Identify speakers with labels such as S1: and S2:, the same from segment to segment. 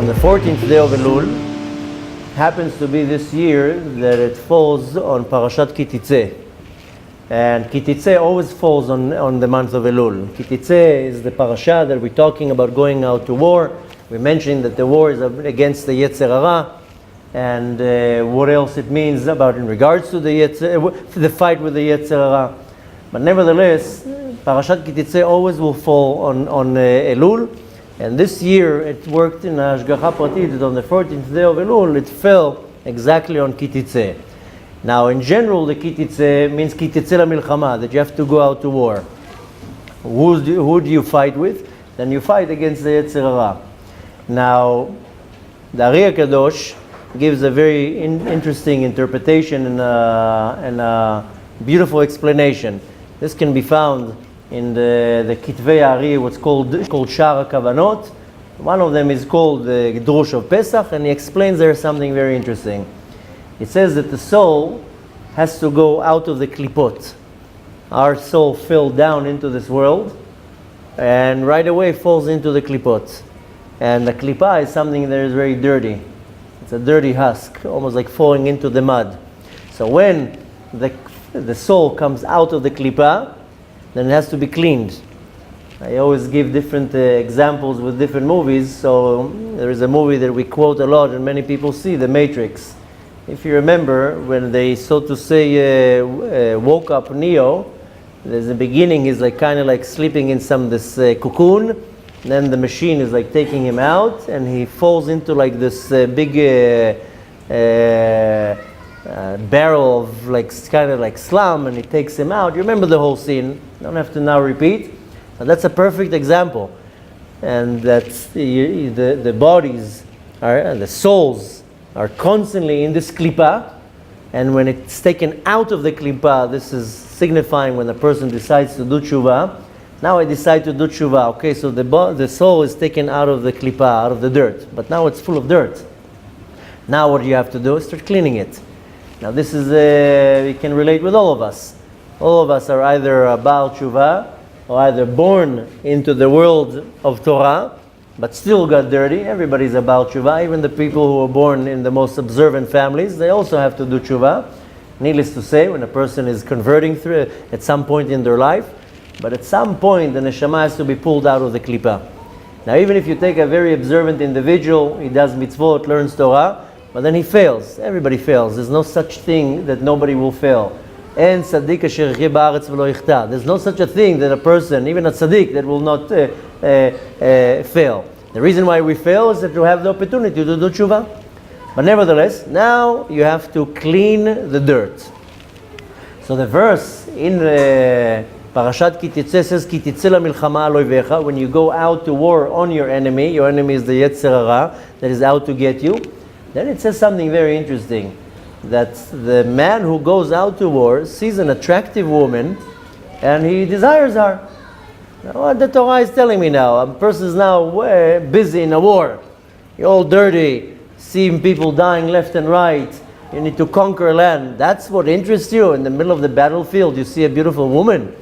S1: on the 14th day of Elul, happens to be this year that it falls on Parashat Kititze. And Kititze always falls on the month of Elul. Kititze is the parasha that we're talking about going out to war. We mentioned that the war is against the Yetzer Hara, and what else it means about in regards to the fight with the Yetzer Hara. But nevertheless, Parashat Kititze always will fall on Elul. And this year it worked in Hashgacha Pratit that on the 14th day of Elul it fell exactly on Kititze. Now in general the Kititze means Kititze la milchama, that you have to go out to war. Who do you fight with? Then you fight against the Yetzer Hara. Now the Ari HaKadosh gives a very interesting interpretation and a beautiful explanation. This can be found in the Kitvei Ari, what's called Shar HaKavanot. One of them is called the Drush of Pesach, and he explains there something very interesting. It says that the soul has to go out of the klipot. Our soul fell down into this world, and right away falls into the klipot. And the klipa is something that is very dirty. It's a dirty husk, almost like falling into the mud. So when the soul comes out of the klipa, then it has to be cleaned. I always give different examples with different movies. So there is a movie that we quote a lot and many people see, The Matrix. If you remember, when they, so to say, woke up Neo, there's a beginning, he's like kind of like sleeping in this cocoon. Then the machine is like taking him out, and he falls into like this big barrel of like kind of like slum, and he takes him out. You remember the whole scene. Don't have to now repeat. But that's a perfect example. And that's the bodies and the souls are constantly in this klipa, and when it's taken out of the klipa, this is signifying when the person decides to do teshuvah. Now I decide to do teshuvah. Okay, so the soul is taken out of the klipa, out of the dirt, but now it's full of dirt. Now what you have to do is start cleaning it. Now this is, we can relate with all of us. All of us are either a Baal Teshuvah, or either born into the world of Torah, but still got dirty. Everybody's a Baal Teshuvah. Even the people who are born in the most observant families, they also have to do Teshuvah. Needless to say, when a person is converting through at some point in their life, but at some point the neshama has to be pulled out of the klipa. Now even if you take a very observant individual, he does mitzvot, learns Torah, but then he fails. Everybody fails. There's no such thing that nobody will fail. En tzaddik asher yechye ba'aretz v'lo yichta. There's no such a thing that a person, even a tzaddik, that will not fail. The reason why we fail is that you have the opportunity to do teshuvah. But nevertheless, now you have to clean the dirt. So the verse in Parashat Kititze says, Kititze la milchama al oivecha. When you go out to war on your enemy is the Yetzer Hara that is out to get you. Then it says something very interesting, that the man who goes out to war sees an attractive woman and he desires her. Now, what the Torah is telling me now, a person is now busy in a war. You're all dirty, seeing people dying left and right. You need to conquer land. That's what interests you. In the middle of the battlefield, you see a beautiful woman,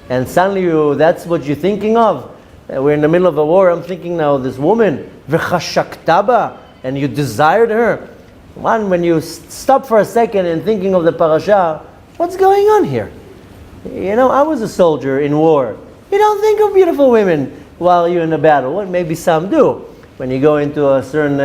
S1: and suddenly that's what you're thinking of. We're in the middle of a war. I'm thinking now, this woman, v'chashaktaba, and you desired her. When you stop for a second and thinking of the parasha, what's going on here? You know, I was a soldier in war. You don't think of beautiful women while you're in a battle. Well, maybe some do when you go into a certain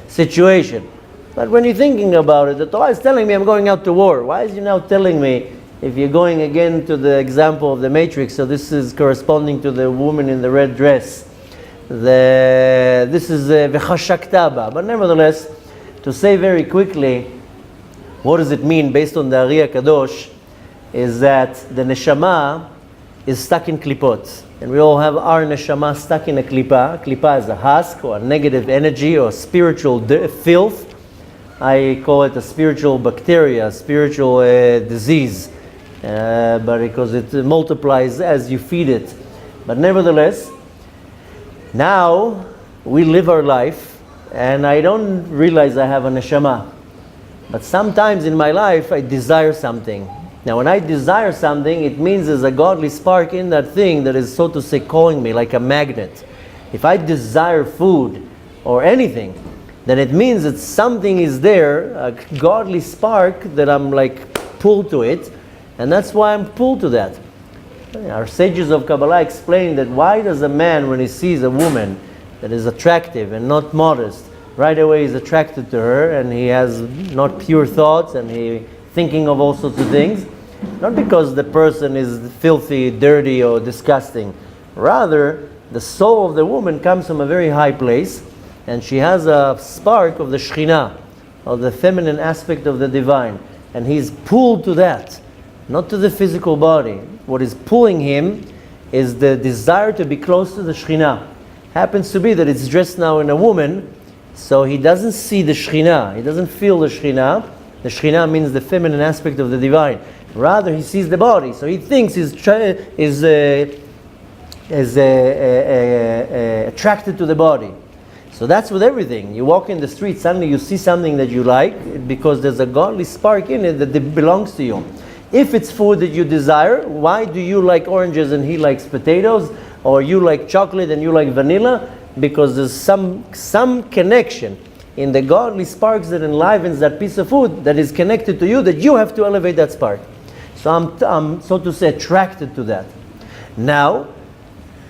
S1: situation. But when you're thinking about it, the Torah is telling me I'm going out to war. Why is you now telling me, if you're going again to the example of the Matrix, so this is corresponding to the woman in the red dress. This is v'chashaktaba. But nevertheless, to say very quickly, what does it mean based on the Ari HaKadosh, is that the neshama is stuck in klipot. And we all have our neshama stuck in a klipa. Klipa is a husk or a negative energy or spiritual filth. I call it a spiritual bacteria, a spiritual disease, but because it multiplies as you feed it. But nevertheless, now we live our life, and I don't realize I have a neshama. But sometimes in my life, I desire something. Now, when I desire something, it means there's a godly spark in that thing that is, so to say, calling me like a magnet. If I desire food, or anything, then it means that something is there, a godly spark, that I'm like pulled to it, and that's why I'm pulled to that. Our sages of Kabbalah explain that why does a man, when he sees a woman that is attractive and not modest, right away is attracted to her, and he has not pure thoughts, and he thinking of all sorts of things? Not because the person is filthy, dirty, or disgusting. Rather, the soul of the woman comes from a very high place, and she has a spark of the Shekhinah, of the feminine aspect of the divine, and he's pulled to that, not to the physical body. What is pulling him is the desire to be close to the Shekhinah. Happens to be that it's dressed now in a woman, so he doesn't see the Shekhinah, he doesn't feel the Shekhinah. The Shekhinah means the feminine aspect of the divine. Rather, he sees the body, so he thinks he's attracted to the body. So that's with everything. You walk in the street, suddenly you see something that you like because there's a godly spark in it that belongs to you. If it's food that you desire, why do you like oranges and he likes potatoes? Or you like chocolate and you like vanilla? Because there's some connection in the godly sparks that enlivens that piece of food that is connected to you, that you have to elevate that spark. So I'm so to say attracted to that. Now,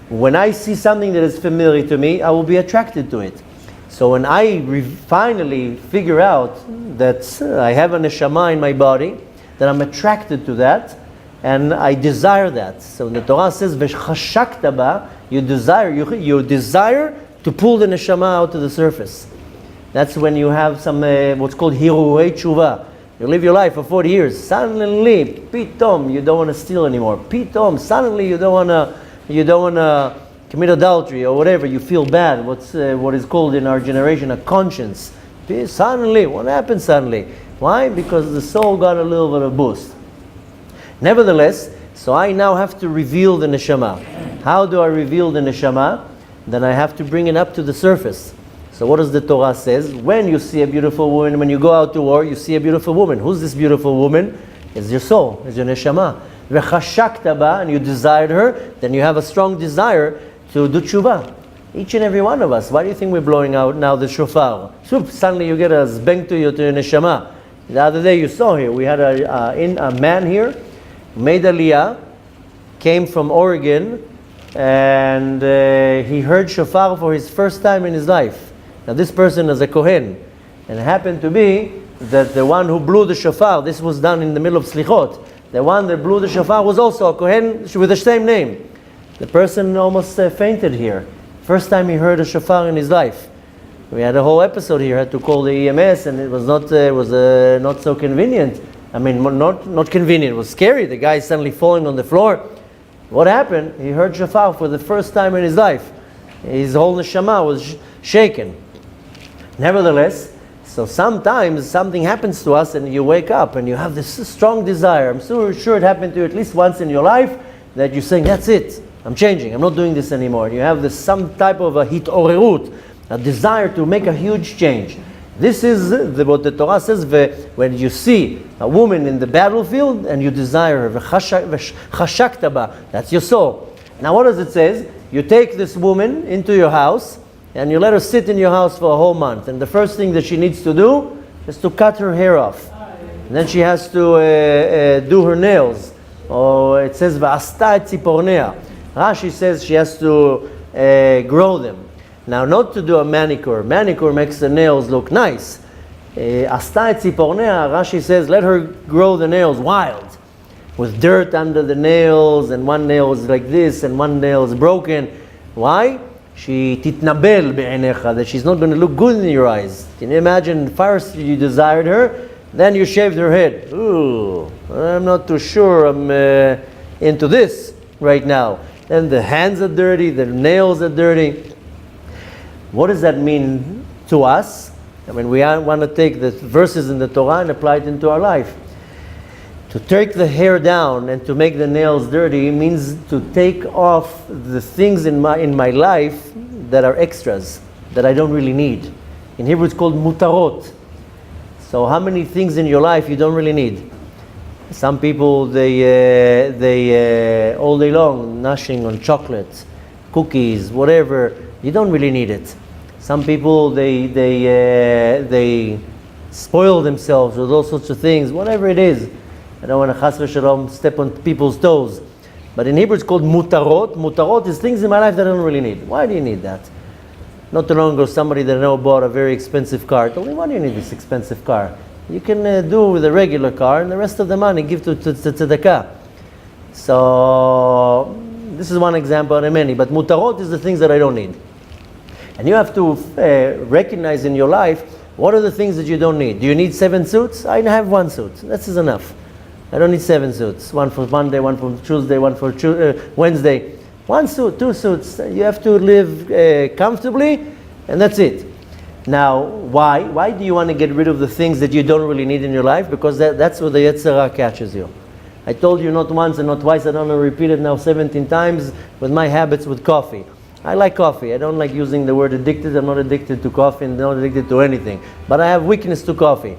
S1: when I see something that is familiar to me, I will be attracted to it. So when I finally figure out that I have a neshama in my body, that I'm attracted to that, and I desire that. So the Torah says, "V'chashakta ba," you desire to pull the neshama out to the surface. That's when you have some what's called hirurei teshuvah. You live your life for 40 years. Suddenly, pitom, you don't want to steal anymore. Pitom, suddenly you don't want to commit adultery or whatever. You feel bad. What is called in our generation a conscience. Suddenly, what happened suddenly? Why? Because the soul got a little bit of boost. Nevertheless, so I now have to reveal the neshama. How do I reveal the neshama? Then I have to bring it up to the surface. So what does the Torah says? When you see a beautiful woman, when you go out to war, you see a beautiful woman. Who's this beautiful woman? It's your soul, it's your neshama. V'chashakta ba, and you desired her, then you have a strong desire to do teshuvah. Each and every one of us. Why do you think we're blowing out now the shofar? Suddenly you get a zbeng to your neshama. The other day you saw here, we had a man here, made aliyah, came from Oregon, and he heard shofar for his first time in his life. Now this person is a Kohen, and it happened to be that the one who blew the shofar, this was done in the middle of Slichot, the one that blew the shofar was also a Kohen with the same name. The person almost fainted here. First time he heard a shofar in his life. We had a whole episode here, had to call the EMS, and it was not so convenient. I mean, not convenient, it was scary. The guy is suddenly falling on the floor. What happened? He heard shofar for the first time in his life. His whole neshama was shaken. Nevertheless, so sometimes something happens to us and you wake up and you have this strong desire. I'm so sure it happened to you at least once in your life that you're saying, that's it, I'm changing, I'm not doing this anymore. And you have some type of a hitorerut, a desire to make a huge change. This is what the Torah says, when you see a woman in the battlefield and you desire her, v'chashakta ba, that's your soul. Now what does it say? You take this woman into your house and you let her sit in your house for a whole month. And the first thing that she needs to do is to cut her hair off. And then she has to do her nails. Or it says, v'asta et tzipornea. Rashi says she has to grow them. Now, not to do a manicure. Manicure makes the nails look nice. Asta et tzipornea, Rashi says, let her grow the nails wild, with dirt under the nails, and one nail is like this, and one nail is broken. Why? She titnabel be'enecha, that she's not going to look good in your eyes. Can you imagine, first you desired her, then you shaved her head. Ooh, I'm not too sure I'm into this right now. Then the hands are dirty, the nails are dirty. What does that mean to us? I mean, we want to take the verses in the Torah and apply it into our life. To take the hair down and to make the nails dirty means to take off the things in my life that are extras, that I don't really need. In Hebrew it's called mutarot. So how many things in your life you don't really need? Some people, they all day long gnashing on chocolate, cookies, whatever. You don't really need it. Some people, they spoil themselves with all sorts of things, whatever it is. I don't want to chas v'shalom step on people's toes. But in Hebrew it's called mutarot. Mutarot is things in my life that I don't really need. Why do you need that? Not too long ago, somebody that I know bought a very expensive car. I told me, why do you need this expensive car? You can do with a regular car, and the rest of the money give to tzedakah. So this is one example out of many. But mutarot is the things that I don't need. And you have to recognize in your life, what are the things that you don't need? Do you need 7 suits? I have 1 suit. This is enough. I don't need 7 suits. 1 for Monday, 1 for Tuesday, 1 for Wednesday. 1 suit, 2 suits. You have to live comfortably, and that's it. Now, why? Why do you want to get rid of the things that you don't really need in your life? Because that's where the Yetzer Hara catches you. I told you not once and not twice, I don't know, repeat it now 17 times, with my habits with coffee. I like coffee. I don't like using the word addicted. I'm not addicted to coffee and not addicted to anything. But I have weakness to coffee.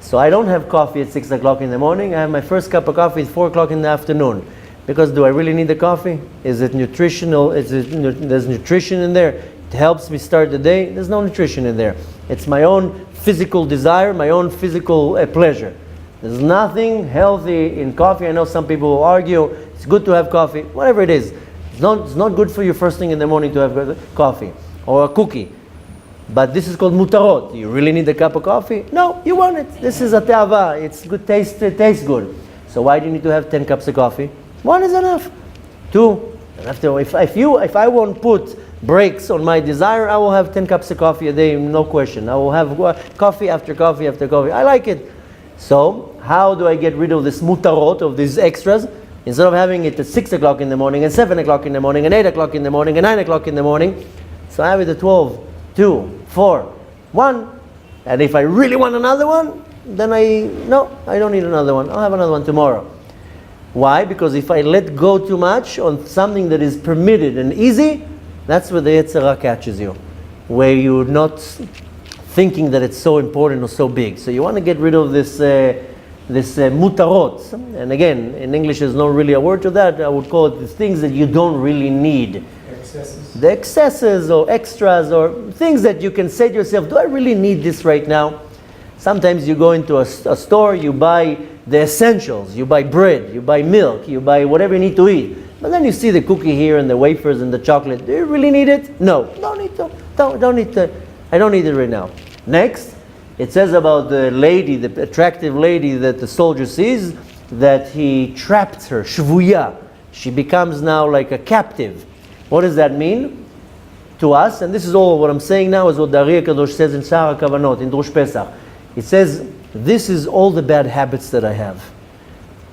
S1: So I don't have coffee at 6 o'clock in the morning. I have my first cup of coffee at 4 o'clock in the afternoon. Because do I really need the coffee? Is it nutritional? There's nutrition in there? It helps me start the day? There's no nutrition in there. It's my own physical desire, my own physical pleasure. There's nothing healthy in coffee. I know some people will argue, it's good to have coffee. Whatever it is. It's not good for you first thing in the morning to have coffee or a cookie. But this is called mutarot. You really need a cup of coffee? No, you want it. This is a te'ava. It's good taste. It tastes good. So why do you need to have 10 cups of coffee? 1 is enough. 2. And after, if I won't put brakes on my desire, I will have 10 cups of coffee a day, no question. I will have coffee after coffee after coffee. I like it. So how do I get rid of this mutarot, of these extras? Instead of having it at 6 o'clock in the morning, and 7 o'clock in the morning, and 8 o'clock in the morning, and 9 o'clock in the morning, so I have it at 12, 2, 4, 1. And if I really want another one, then I don't need another one. I'll have another one tomorrow. Why? Because if I let go too much on something that is permitted and easy, that's where the Yetzer Hara catches you, where you're not thinking that it's so important or so big. So you want to get rid of this mutarot. And again, in English there's not really a word to that. I would call it the things that you don't really need.
S2: Excesses.
S1: The excesses or extras or things that you can say to yourself, do I really need this right now? Sometimes you go into a store, you buy the essentials. You buy bread, you buy milk, you buy whatever you need to eat. But then you see the cookie here and the wafers and the chocolate. Do you really need it? No. Don't need to. Don't need to. I don't need it right now. Next, it says about the lady, the attractive lady that the soldier sees, that he trapped her, shvuya. She becomes now like a captive. What does that mean to us? And this is all what I'm saying now is what the Ari HaKadosh says in Sha'ar HaKavanot, in Drush Pesach. It says, this is all the bad habits that I have.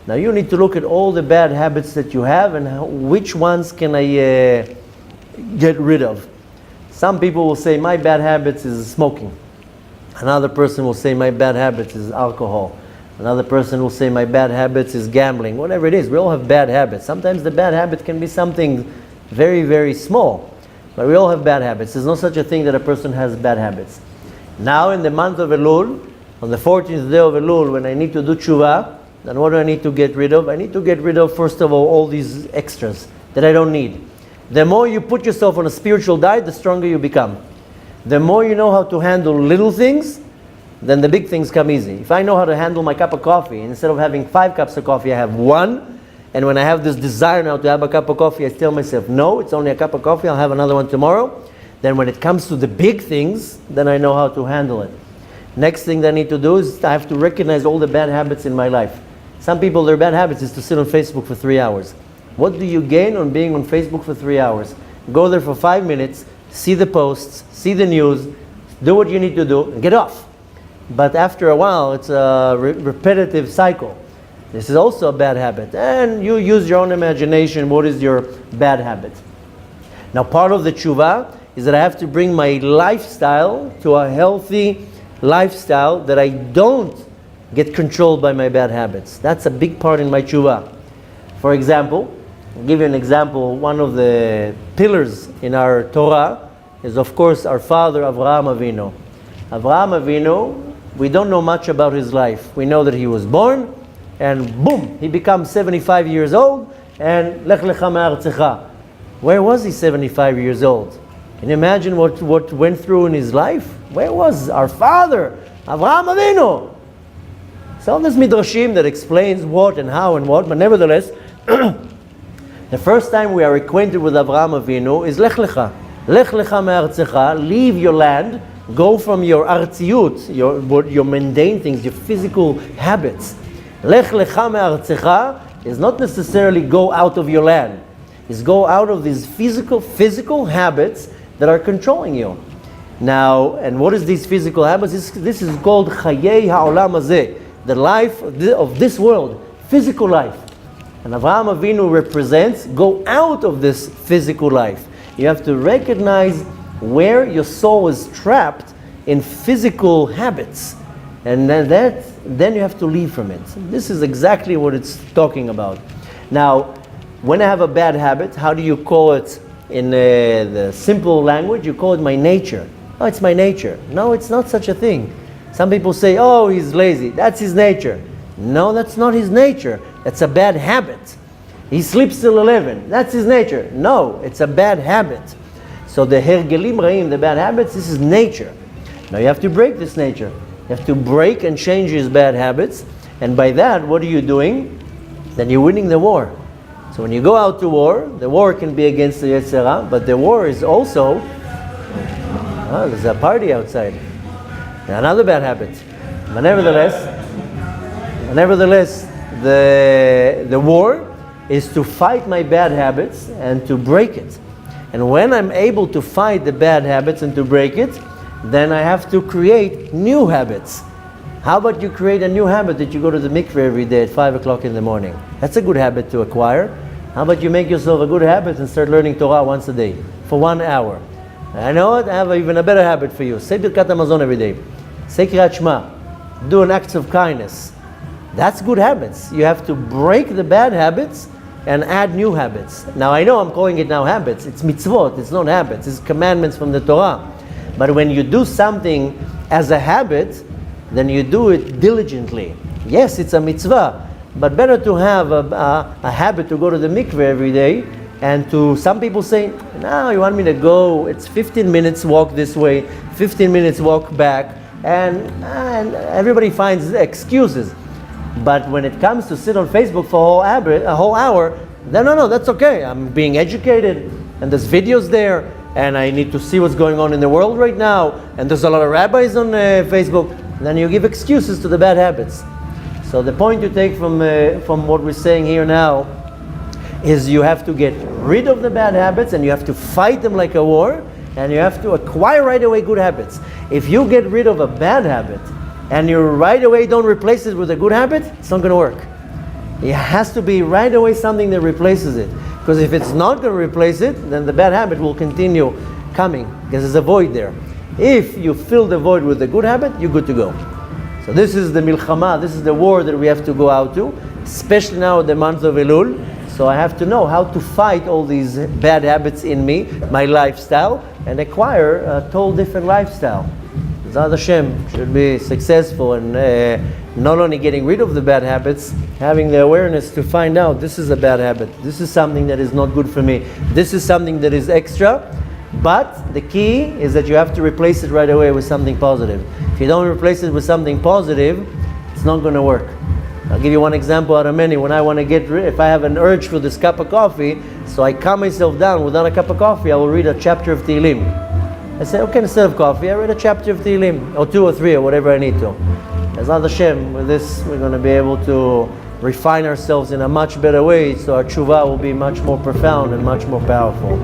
S1: Now you need to look at all the bad habits that you have and which ones can I get rid of. Some people will say, my bad habits is smoking. Another person will say, my bad habits is alcohol. Another person will say, my bad habits is gambling. Whatever it is, we all have bad habits. Sometimes the bad habit can be something very, very small. But we all have bad habits. There's no such a thing that a person has bad habits. Now in the month of Elul, on the 14th day of Elul, when I need to do Teshuvah, then what do I need to get rid of? I need to get rid of, first of all these extras that I don't need. The more you put yourself on a spiritual diet, the stronger you become. The more you know how to handle little things, then the big things come easy. If I know how to handle my cup of coffee, instead of having 5 cups of coffee, I have 1. And when I have this desire now to have a cup of coffee, I tell myself, no, it's only a cup of coffee, I'll have another one tomorrow. Then when it comes to the big things, then I know how to handle it. Next thing that I need to do is I have to recognize all the bad habits in my life. Some people, their bad habits is to sit on Facebook for 3 hours. What do you gain on being on Facebook for 3 hours? Go there for 5 minutes, see the posts, see the news, do what you need to do, and get off. But after a while, it's a repetitive cycle. This is also a bad habit. And you use your own imagination. What is your bad habit? Now, part of the teshuvah is that I have to bring my lifestyle to a healthy lifestyle that I don't get controlled by my bad habits. That's a big part in my teshuvah. For example, I'll give you an example. One of the pillars in our Torah is, of course, our father Avraham Avinu. Avraham Avinu, we don't know much about his life. We know that he was born, and boom, he becomes 75 years old, and lech lecha me'artzecha. Where was he 75 years old? Can you imagine what went through in his life? Where was our father, Avraham Avinu? So there's midrashim that explains what and how and what, but nevertheless, the first time we are acquainted with Avraham Avinu is Lech Lecha. Lech Lecha me'artzecha, leave your land, go from your artziut, your mundane things, your physical habits. Lech Lecha me'artzecha is not necessarily go out of your land. It's go out of these physical habits that are controlling you. Now, and what is these physical habits? This is called Chayei ha'olam hazeh, the life of this world, physical life. And Avraham Avinu represents go out of this physical life. You have to recognize where your soul is trapped in physical habits. And then you have to leave from it. This is exactly what it's talking about. Now, when I have a bad habit, how do you call it in the simple language? You call it my nature. Oh, it's my nature. No, it's not such a thing. Some people say, oh, he's lazy. That's his nature. No, that's not his nature. That's a bad habit. He sleeps till 11. That's his nature. No, it's a bad habit. So the hergelim ra'im, the bad habits, this is nature. Now you have to break this nature. You have to break and change his bad habits. And by that, what are you doing? Then you're winning the war. So when you go out to war, the war can be against the Yetzer Hara, but the war is also, there's a party outside. Another bad habit. But nevertheless, the war is to fight my bad habits and to break it. And when I'm able to fight the bad habits and to break it, then I have to create new habits. How about you create a new habit that you go to the mikveh every day at 5 o'clock in the morning? That's a good habit to acquire. How about you make yourself a good habit and start learning Torah once a day for 1 hour? I know what? I have even a better habit for you. Say Birkat Hamazon every day. Say Kriyat Shema. Do an act of kindness. That's good habits. You have to break the bad habits and add new habits. Now I know I'm calling it now habits. It's mitzvot. It's not habits. It's commandments from the Torah. But when you do something as a habit, then you do it diligently. Yes, it's a mitzvah, but better to have a habit to go to the mikveh every day, and to some people say, no, you want me to go, it's 15 minutes walk this way, 15 minutes walk back, and everybody finds excuses. But when it comes to sit on Facebook for a whole hour, then no, that's okay. I'm being educated, and there's videos there, and I need to see what's going on in the world right now, and there's a lot of rabbis on Facebook. Then you give excuses to the bad habits. So the point you take from what we're saying here now is you have to get rid of the bad habits, and you have to fight them like a war, and you have to acquire right away good habits. If you get rid of a bad habit and you right away don't replace it with a good habit, it's not going to work. It has to be right away something that replaces it. Because if it's not going to replace it, then the bad habit will continue coming, because there's a void there. If you fill the void with a good habit, you're good to go. So this is the milchama, this is the war that we have to go out to, especially now in the month of Elul. So I have to know how to fight all these bad habits in me, my lifestyle, and acquire a total different lifestyle. Zad Hashem should be successful, and not only getting rid of the bad habits, having the awareness to find out this is a bad habit, this is something that is not good for me, this is something that is extra. But the key is that you have to replace it right away with something positive. If you don't replace it with something positive, it's not going to work. I'll give you one example out of many. When I want to get rid, if I have an urge for this cup of coffee, so I calm myself down without a cup of coffee, I will read a chapter of Tehillim. I say, okay, instead of coffee, I read a chapter of Tehillim, or 2 or 3, or whatever I need to. As Zad Hashem, with this, we're going to be able to refine ourselves in a much better way, so our teshuvah will be much more profound and much more powerful.